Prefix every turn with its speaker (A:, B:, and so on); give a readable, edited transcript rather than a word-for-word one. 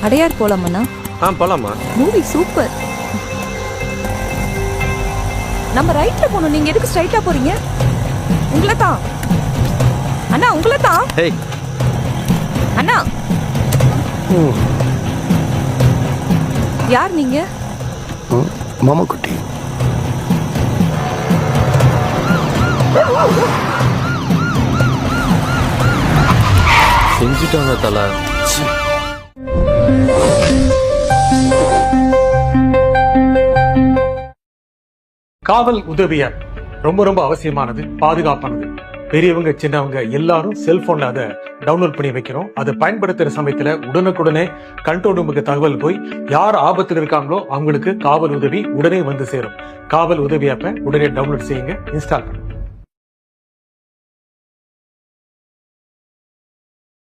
A: அடையார் போலாமண்ணா?
B: போலாமா?
A: Movie super. நம்ம ரைட்ல போகணும், நீங்க எதுக்கு ஸ்ட்ரைட்டா போறீங்க? உங்களை தான் அண்ணா, உங்களை தான் அண்ணா. யார் நீங்க?
C: மாமா குட்டி.
B: செஞ்சுட்டாங்க தல.
D: காவல் உதவியார் ரொம்ப ரொம்ப அவசியமானது, பாதுகாப்பானது. பெரியவங்க சின்னவங்க எல்லாரும் செல்போன்ல அதை டவுன்லோட் பண்ணி வைக்கிறோம். அதை பயன்படுத்துற சமயத்துல உடனுக்குடனே கண்ட்ரோல் ரூமுக்கு தகவல் போய் யார் ஆபத்தில் இருக்காங்களோ அவங்களுக்கு காவல் உதவி உடனே வந்து சேரும். காவல் உதவி ஆப்பை உடனே டவுன்லோட் செய்யுங்க, இன்ஸ்டால் பண்ணுங்க.